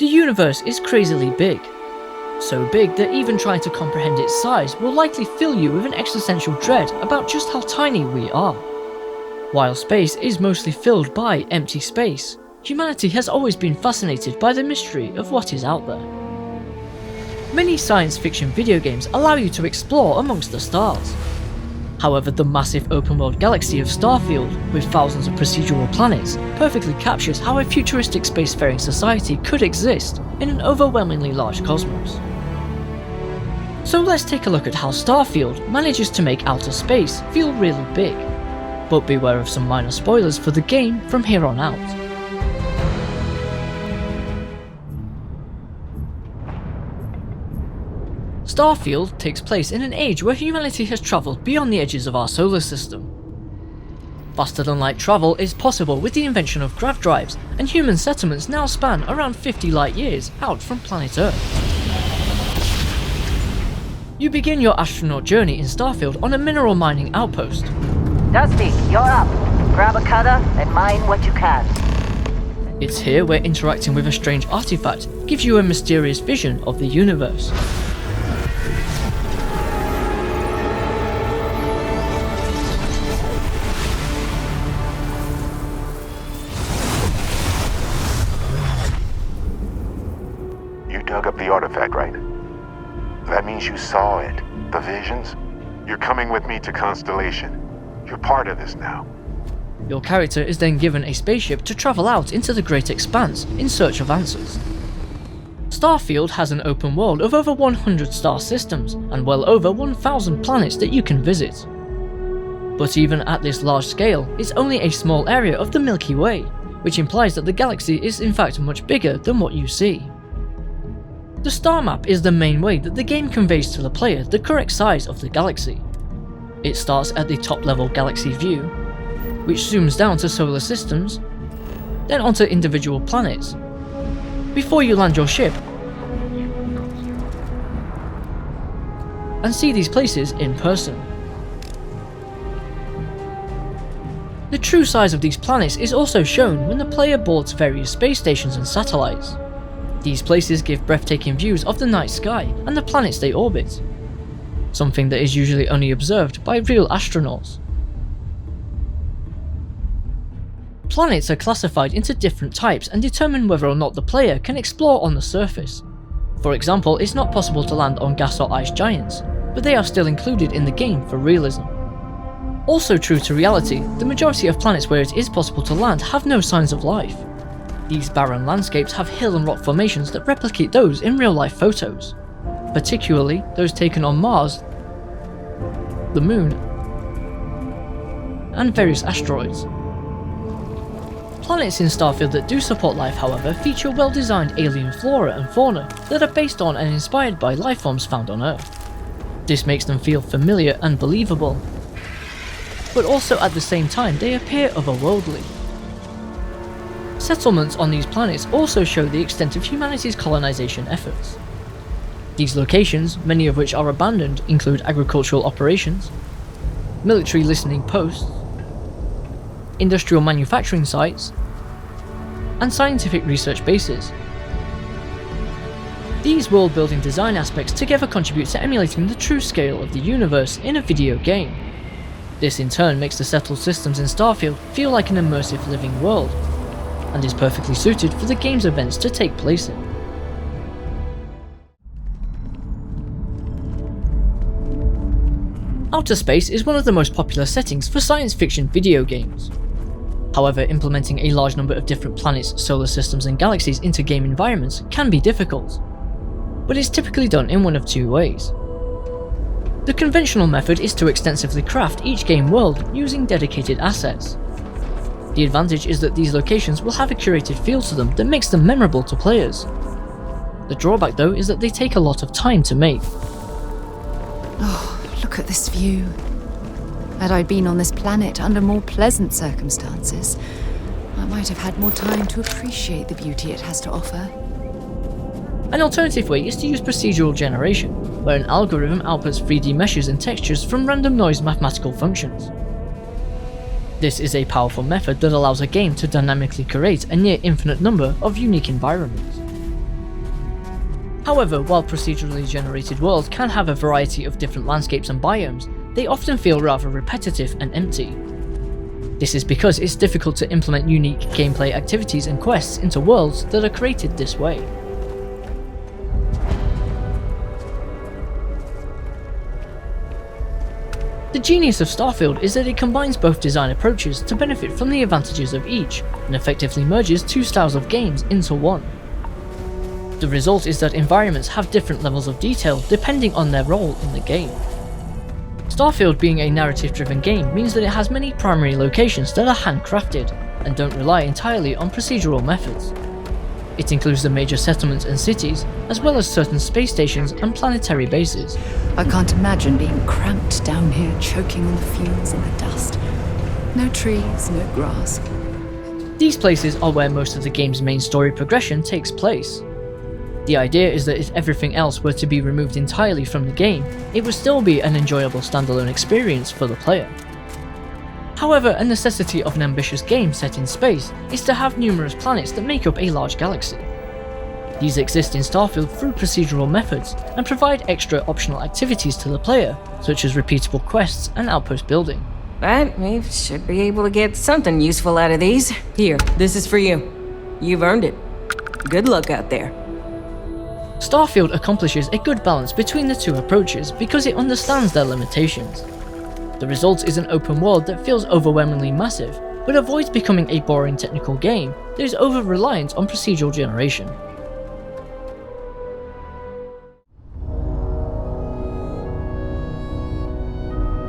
The universe is crazily big. So big that even trying to comprehend its size will likely fill you with an existential dread about just how tiny we are. While space is mostly filled by empty space, humanity has always been fascinated by the mystery of what is out there. Many science fiction video games allow you to explore amongst the stars. However, the massive open-world galaxy of Starfield, with thousands of procedural planets, perfectly captures how a futuristic spacefaring society could exist in an overwhelmingly large cosmos. So let's take a look at how Starfield manages to make outer space feel really big, but beware of some minor spoilers for the game from here on out. Starfield takes place in an age where humanity has travelled beyond the edges of our solar system. Faster-than-light travel is possible with the invention of grav drives, and human settlements now span around 50 light years out from planet Earth. You begin your astronaut journey in Starfield on a mineral mining outpost. Dusty, you're up. Grab a cutter and mine what you can. It's here where interacting with a strange artifact gives you a mysterious vision of the universe. Dug up the artifact, right? That means you saw it. The visions? You're coming with me to Constellation. You're part of this now. Your character is then given a spaceship to travel out into the great expanse in search of answers. Starfield has an open world of over 100 star systems and well over 1,000 planets that you can visit. But even at this large scale, it's only a small area of the Milky Way, which implies that the galaxy is in fact much bigger than what you see. The star map is the main way that the game conveys to the player the correct size of the galaxy. It starts at the top level galaxy view, which zooms down to solar systems, then onto individual planets, before you land your ship and see these places in person. The true size of these planets is also shown when the player boards various space stations and satellites. These places give breathtaking views of the night sky and the planets they orbit, something that is usually only observed by real astronauts. Planets are classified into different types and determine whether or not the player can explore on the surface. For example, it's not possible to land on gas or ice giants, but they are still included in the game for realism. Also true to reality, the majority of planets where it is possible to land have no signs of life. These barren landscapes have hill and rock formations that replicate those in real-life photos, particularly those taken on Mars, the Moon, and various asteroids. Planets in Starfield that do support life, however, feature well-designed alien flora and fauna that are based on and inspired by lifeforms found on Earth. This makes them feel familiar and believable, but also at the same time they appear otherworldly. Settlements on these planets also show the extent of humanity's colonization efforts. These locations, many of which are abandoned, include agricultural operations, military listening posts, industrial manufacturing sites, and scientific research bases. These world-building design aspects together contribute to emulating the true scale of the universe in a video game. This in turn makes the settled systems in Starfield feel like an immersive living world, and is perfectly suited for the game's events to take place in. Outer space is one of the most popular settings for science fiction video games. However, implementing a large number of different planets, solar systems and galaxies into game environments can be difficult, but it's typically done in one of two ways. The conventional method is to extensively craft each game world using dedicated assets. The advantage is that these locations will have a curated feel to them that makes them memorable to players. The drawback though is that they take a lot of time to make. Oh, look at this view. Had I been on this planet under more pleasant circumstances, I might have had more time to appreciate the beauty it has to offer. An alternative way is to use procedural generation, where an algorithm outputs 3D meshes and textures from random noise mathematical functions. This is a powerful method that allows a game to dynamically create a near infinite number of unique environments. However, while procedurally generated worlds can have a variety of different landscapes and biomes, they often feel rather repetitive and empty. This is because it's difficult to implement unique gameplay activities and quests into worlds that are created this way. The genius of Starfield is that it combines both design approaches to benefit from the advantages of each, and effectively merges two styles of games into one. The result is that environments have different levels of detail depending on their role in the game. Starfield being a narrative-driven game means that it has many primary locations that are handcrafted, and don't rely entirely on procedural methods. It includes the major settlements and cities, as well as certain space stations and planetary bases. I can't imagine being cramped down here, choking on the fumes and the dust. No trees, no grass. These places are where most of the game's main story progression takes place. The idea is that if everything else were to be removed entirely from the game, it would still be an enjoyable standalone experience for the player. However, a necessity of an ambitious game set in space is to have numerous planets that make up a large galaxy. These exist in Starfield through procedural methods and provide extra optional activities to the player, such as repeatable quests and outpost building. But we should be able to get something useful out of these. Here, this is for you. You've earned it. Good luck out there. Starfield accomplishes a good balance between the two approaches because it understands their limitations. The result is an open world that feels overwhelmingly massive, but avoids becoming a boring technical game that is over-reliant on procedural generation.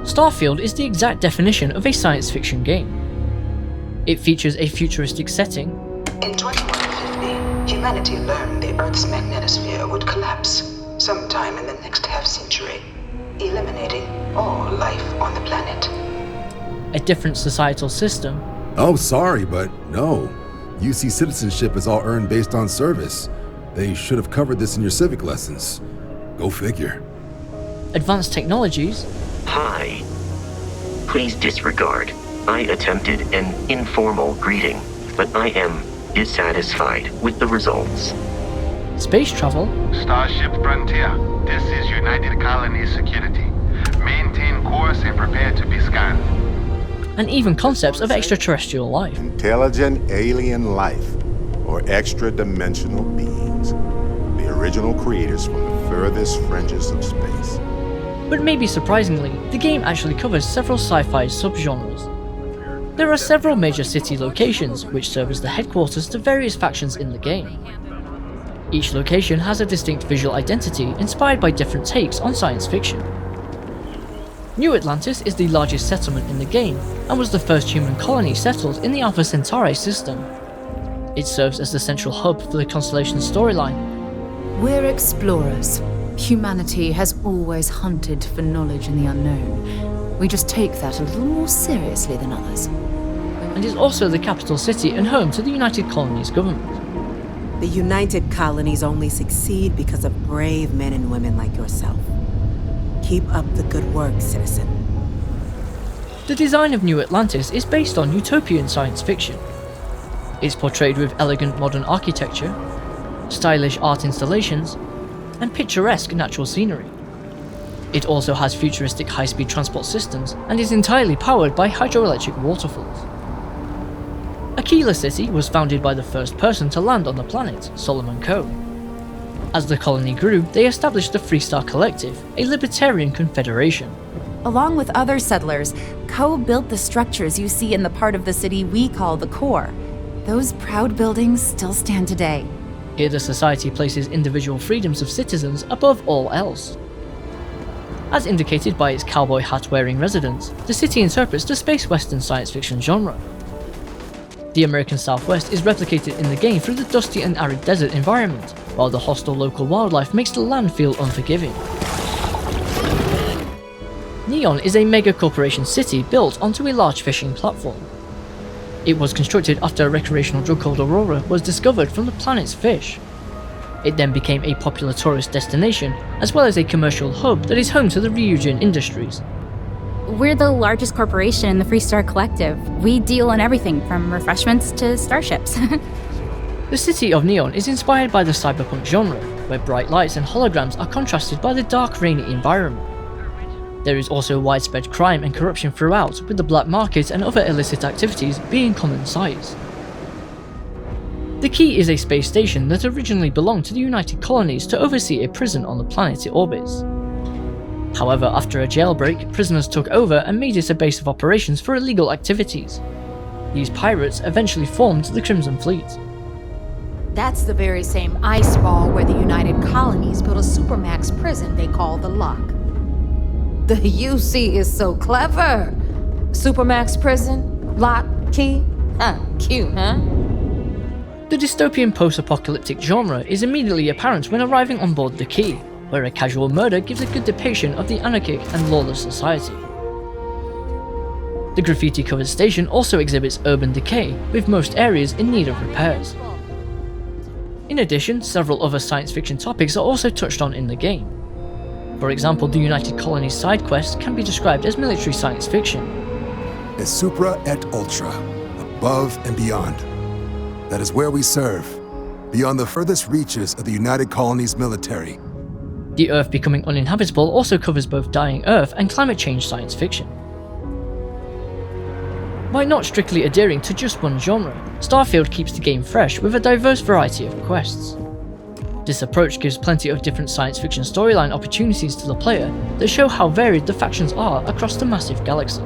Starfield is the exact definition of a science fiction game. It features a futuristic setting. In 2150, humanity learned the Earth's magnetosphere would collapse sometime in the next half-century, eliminating all life on the planet. A different societal system. Oh, sorry, but no. UC citizenship is all earned based on service. They should have covered this in your civic lessons. Go figure. Advanced technologies. Hi. Please disregard. I attempted an informal greeting, but I am dissatisfied with the results. Space travel. Starship Frontier, this is United Colony Security. Maintain course and prepare to be scanned. And even concepts of extraterrestrial life. Intelligent alien life, or extra-dimensional beings. The original creators from the furthest fringes of space. But maybe surprisingly, the game actually covers several sci-fi subgenres. There are several major city locations, which serve as the headquarters to various factions in the game. Each location has a distinct visual identity inspired by different takes on science fiction. New Atlantis is the largest settlement in the game, and was the first human colony settled in the Alpha Centauri system. It serves as the central hub for the Constellation storyline. We're explorers. Humanity has always hunted for knowledge in the unknown. We just take that a little more seriously than others. And is also the capital city and home to the United Colonies government. The United Colonies only succeed because of brave men and women like yourself. Keep up the good work, citizen. The design of New Atlantis is based on utopian science fiction. It's portrayed with elegant modern architecture, stylish art installations, and picturesque natural scenery. It also has futuristic high-speed transport systems and is entirely powered by hydroelectric waterfalls. Aquila City was founded by the first person to land on the planet, Solomon Coe. As the colony grew, they established the Freestar Collective, a libertarian confederation. Along with other settlers, Coe built the structures you see in the part of the city we call the core. Those proud buildings still stand today. Here the society places individual freedoms of citizens above all else. As indicated by its cowboy hat-wearing residents, the city interprets the space western science fiction genre. The American Southwest is replicated in the game through the dusty and arid desert environment, while the hostile local wildlife makes the land feel unforgiving. Neon is a mega-corporation city built onto a large fishing platform. It was constructed after a recreational drug called Aurora was discovered from the planet's fish. It then became a popular tourist destination, as well as a commercial hub that is home to the Ryujin Industries. We're the largest corporation in the Freestar Collective. We deal in everything from refreshments to starships. The city of Neon is inspired by the cyberpunk genre, where bright lights and holograms are contrasted by the dark, rainy environment. There is also widespread crime and corruption throughout, with the black market and other illicit activities being common sights. The Key is a space station that originally belonged to the United Colonies to oversee a prison on the planet it orbits. However, after a jailbreak, prisoners took over and made it a base of operations for illegal activities. These pirates eventually formed the Crimson Fleet. That's the very same ice ball where the United Colonies built a supermax prison they call the Lock. The UC is so clever. Supermax prison, lock, key. Cute, huh? The dystopian post-apocalyptic genre is immediately apparent when arriving on board the Key, where a casual murder gives a good depiction of the anarchic and lawless society. The graffiti-covered station also exhibits urban decay, with most areas in need of repairs. In addition, several other science fiction topics are also touched on in the game. For example, the United Colonies side quests can be described as military science fiction. Es supra et ultra, above and beyond. That is where we serve, beyond the furthest reaches of the United Colonies military. The Earth becoming uninhabitable also covers both dying Earth and climate change science fiction. By not strictly adhering to just one genre, Starfield keeps the game fresh with a diverse variety of quests. This approach gives plenty of different science fiction storyline opportunities to the player that show how varied the factions are across the massive galaxy.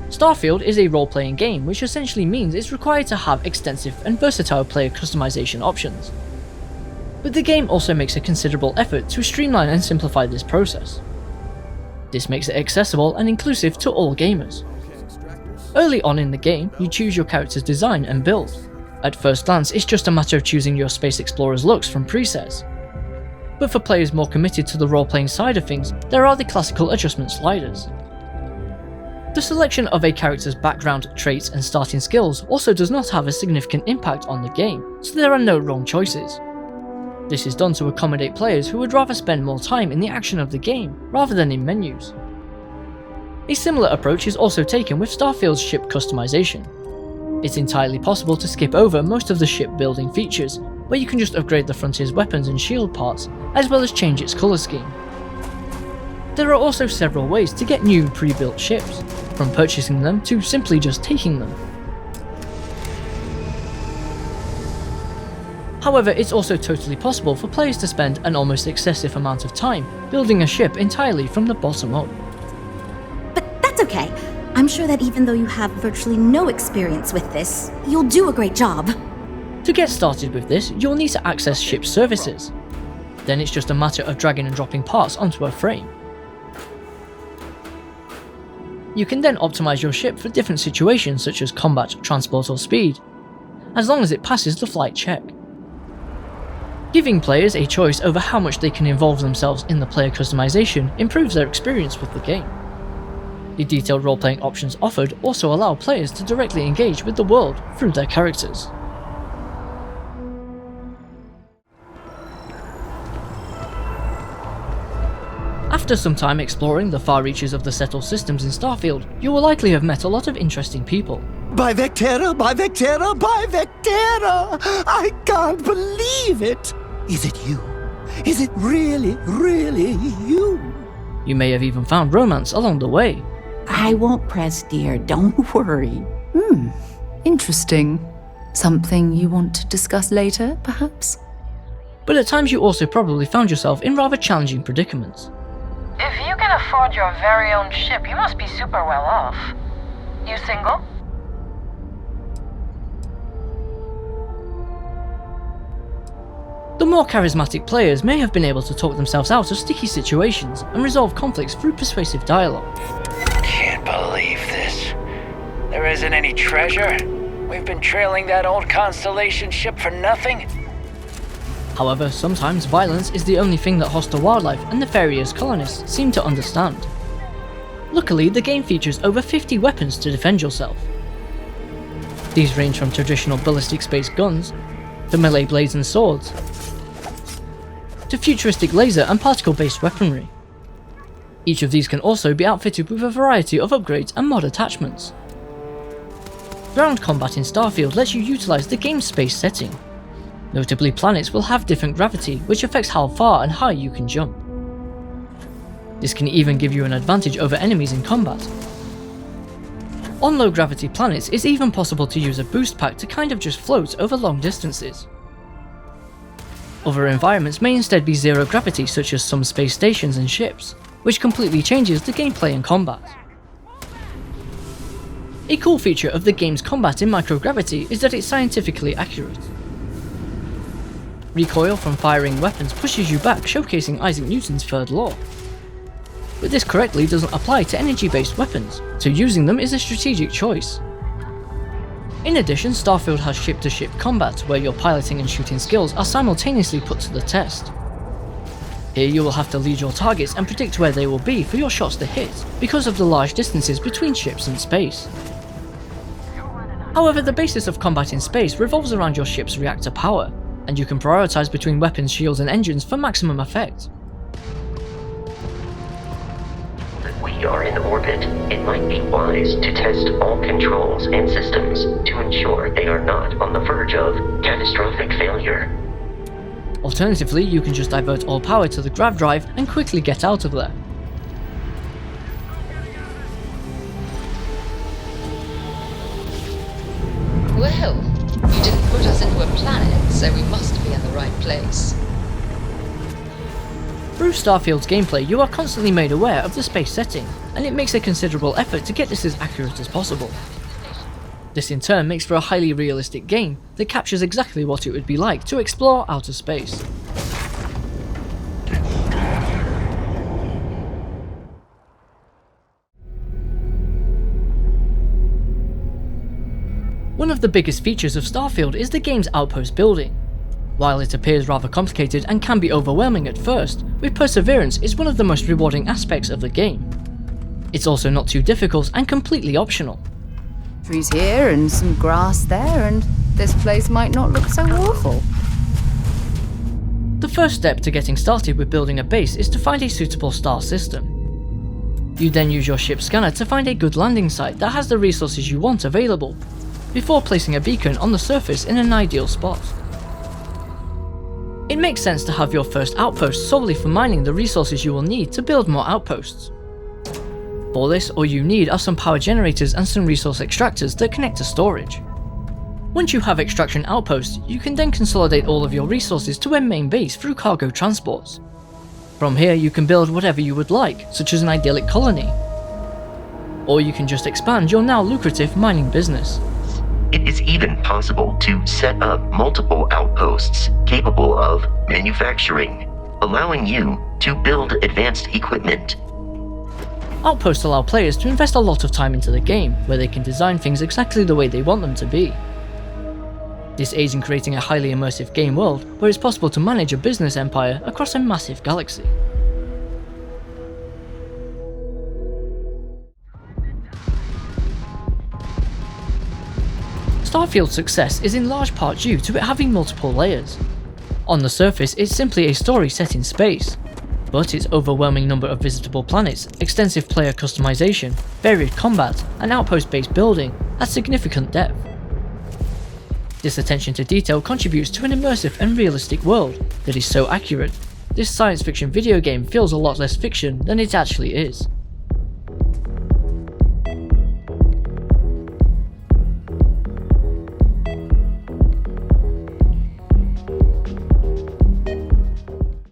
Starfield is a role-playing game, which essentially means it's required to have extensive and versatile player customization options. But the game also makes a considerable effort to streamline and simplify this process. This makes it accessible and inclusive to all gamers. Early on in the game, you choose your character's design and build. At first glance, it's just a matter of choosing your Space Explorer's looks from presets. But for players more committed to the role-playing side of things, there are the classical adjustment sliders. The selection of a character's background, traits and starting skills also does not have a significant impact on the game, so there are no wrong choices. This is done to accommodate players who would rather spend more time in the action of the game rather than in menus. A similar approach is also taken with Starfield's ship customization. It's entirely possible to skip over most of the ship building features, where you can just upgrade the Frontier's weapons and shield parts, as well as change its colour scheme. There are also several ways to get new pre-built ships, from purchasing them to simply just taking them. However, it's also totally possible for players to spend an almost excessive amount of time building a ship entirely from the bottom up. But that's okay. I'm sure that even though you have virtually no experience with this, you'll do a great job. To get started with this, you'll need to access ship services. Then it's just a matter of dragging and dropping parts onto a frame. You can then optimize your ship for different situations such as combat, transport or speed, as long as it passes the flight check. Giving players a choice over how much they can involve themselves in the player customization improves their experience with the game. The detailed role-playing options offered also allow players to directly engage with the world through their characters. After some time exploring the far reaches of the settled systems in Starfield, you will likely have met a lot of interesting people. By Vectera, by Vectera, by Vectera! I can't believe it! Is it you? Is it really, really you? You may have even found romance along the way. I won't press, dear. Don't worry. Interesting. Something you want to discuss later, perhaps? But at times you also probably found yourself in rather challenging predicaments. If you can afford your very own ship, you must be super well off. You single? The more charismatic players may have been able to talk themselves out of sticky situations and resolve conflicts through persuasive dialogue. Can't believe this. There isn't any treasure. We've been trailing that old Constellation ship for nothing. However, sometimes violence is the only thing that hostile wildlife and nefarious colonists seem to understand. Luckily, the game features over 50 weapons to defend yourself. These range from traditional ballistic space guns, to melee blades and swords, to futuristic laser and particle-based weaponry. Each of these can also be outfitted with a variety of upgrades and mod attachments. Ground combat in Starfield lets you utilize the game's space setting. Notably, planets will have different gravity, which affects how far and high you can jump. This can even give you an advantage over enemies in combat. On low gravity planets, it's even possible to use a boost pack to kind of just float over long distances. Other environments may instead be zero gravity, such as some space stations and ships, which completely changes the gameplay and combat. A cool feature of the game's combat in microgravity is that it's scientifically accurate. Recoil from firing weapons pushes you back, showcasing Isaac Newton's third law. But this correctly doesn't apply to energy-based weapons, so using them is a strategic choice. In addition, Starfield has ship-to-ship combat, where your piloting and shooting skills are simultaneously put to the test. Here you will have to lead your targets and predict where they will be for your shots to hit, because of the large distances between ships and space. However, the basis of combat in space revolves around your ship's reactor power, and you can prioritize between weapons, shields and engines for maximum effect. We are in orbit. It might be wise to test all controls and systems to ensure they are not on the verge of catastrophic failure. Alternatively, you can just divert all power to the grav drive and quickly get out of there. Well, you didn't put us into a planet, so we must be in the right place. Through Starfield's gameplay, you are constantly made aware of the space setting, and it makes a considerable effort to get this as accurate as possible. This in turn makes for a highly realistic game that captures exactly what it would be like to explore outer space. One of the biggest features of Starfield is the game's outpost building. While it appears rather complicated and can be overwhelming at first, with perseverance is one of the most rewarding aspects of the game. It's also not too difficult and completely optional. Trees here and some grass there, and this place might not look so awful. The first step to getting started with building a base is to find a suitable star system. You then use your ship's scanner to find a good landing site that has the resources you want available, before placing a beacon on the surface in an ideal spot. It makes sense to have your first outpost solely for mining the resources you will need to build more outposts. For this, all you need are some power generators and some resource extractors that connect to storage. Once you have extraction outposts, you can then consolidate all of your resources to a main base through cargo transports. From here you can build whatever you would like, such as an idyllic colony. Or you can just expand your now lucrative mining business. It is even possible to set up multiple outposts capable of manufacturing, allowing you to build advanced equipment. Outposts allow players to invest a lot of time into the game, where they can design things exactly the way they want them to be. This aids in creating a highly immersive game world where it's possible to manage a business empire across a massive galaxy. Starfield's success is in large part due to it having multiple layers. On the surface, it's simply a story set in space, but its overwhelming number of visitable planets, extensive player customization, varied combat, and outpost-based building has significant depth. This attention to detail contributes to an immersive and realistic world that is so accurate, this science fiction video game feels a lot less fiction than it actually is.